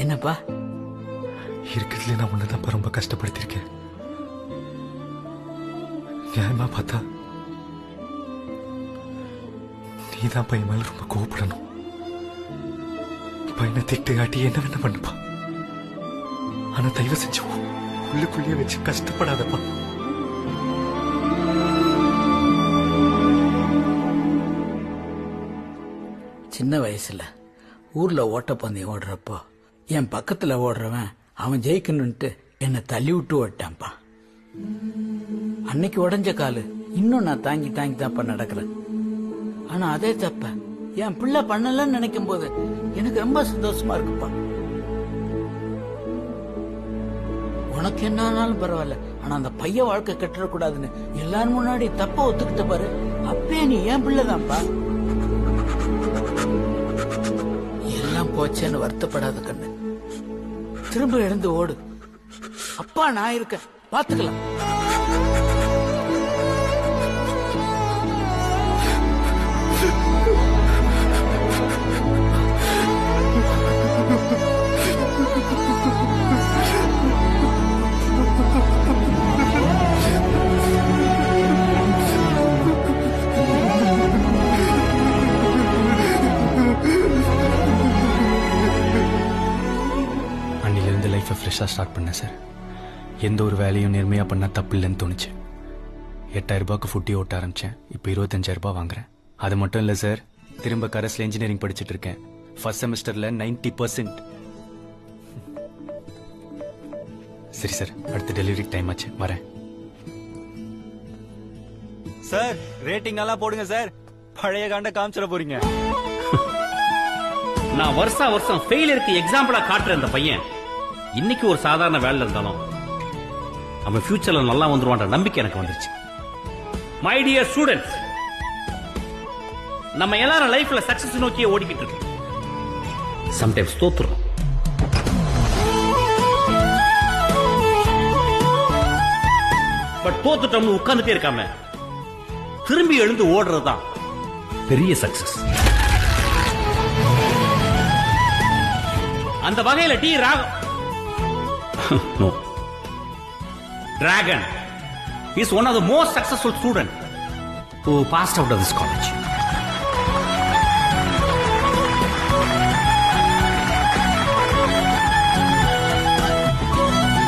என்னப்பா? இருக்கிறதுல நான் உன்னதான் ரொம்ப கஷ்டப்படுத்திருக்கேன். நியாயமா பார்த்தா நீதான் பையன் மேல ரொம்ப கோவப்படணும். பையனை திட்டு காட்டி என்ன வேணா பண்ணுப்பா. ஆனா தயவு செஞ்சு உள்ளுக்குள்ளேயே வச்சு கஷ்டப்படாதப்பா. சின்ன வயசுல ஊர்ல ஓட்டப்பந்தயம் ஓடுறப்போ என் பக்கத்துல ஓடுறவன் அவன் ஜெயிக்கணும்ட்டு என்னை தள்ளி விட்டு ஓட்டான்ப்பா. அன்னைக்கு உடஞ்ச காலு இன்னும் நான் தாங்கி தாங்கி தான்ப்பா நடக்கிறேன். ஆனா அதே தப்ப என் பிள்ளை பண்ணலன்னு நினைக்கும் போது எனக்கு ரொம்ப சந்தோஷமா இருக்குப்பா. உனக்கு என்ன ஆனாலும் பரவாயில்ல, ஆனா அந்த பையன் வாழ்க்கை கட்டிடக்கூடாதுன்னு எல்லாரும் முன்னாடி தப்ப ஒத்துக்கிட்ட பாரு. அப்பே நீ என் பிள்ளைதான்ப்பா. எல்லாம் போச்சேன்னு வருத்தப்படாத கண்ணு, திரும்ப எழுந்து ஓடு. அப்பா நான் இருக்கேன், பாத்துக்கலாம். அன்னிலிருந்து லைஃபை ஃப்ரெஷ்ஷாக ஸ்டார்ட் பண்ணேன் சார். எந்த ஒரு வேலையும் நேர்மையாக பண்ணால் தப்பு இல்லைன்னு தோணுச்சு. 8,000 ரூபாய்க்கு ஃபுட்டி ஓட்ட ஆரம்பித்தேன். இப்போ 25,000 ரூபாய் வாங்குறேன். அது மட்டும் இல்லை சார், திரும்ப கரஸ்ல இன்ஜினியரிங் படிச்சுட்டு இருக்கேன். ஃபர்ஸ்ட் செமஸ்டரில் 90%. சரி சார், அடுத்த டெலிவரிக்கு டைம் ஆச்சு, வரேன் சார். ரேட்டிங் நல்லா போடுங்க சார், பழைய காண்ட காமிச்சிட போறீங்க. நான் வருஷம் ஃபெயிலியருக்கு எக்ஸாம்பிளா காட்டுற அந்த பையன் இன்னைக்கு ஒரு சாதாரண வேலையில இருந்தாலும் அவன் ஃபியூச்சர்ல நல்லா வந்துருவான்ற நம்பிக்கை எனக்கு வந்துருச்சு. மை டியர் ஸ்டூடெண்ட்ஸ், நம்ம எல்லாரும் லைஃப்ல சக்சஸ் நோக்கியே ஓடிக்கிட்டு இருக்கோம். சம்டைம்ஸ் தோத்துறோம், பட் தோத்துட்டோம்னு உட்கார்ந்துட்டே இருக்காம திரும்பி எழுந்து ஓடுறதுதான் பெரிய சக்சஸ். அந்த வகையில டி ராகம் no. Dragon is one of the most successful students who passed out of this college.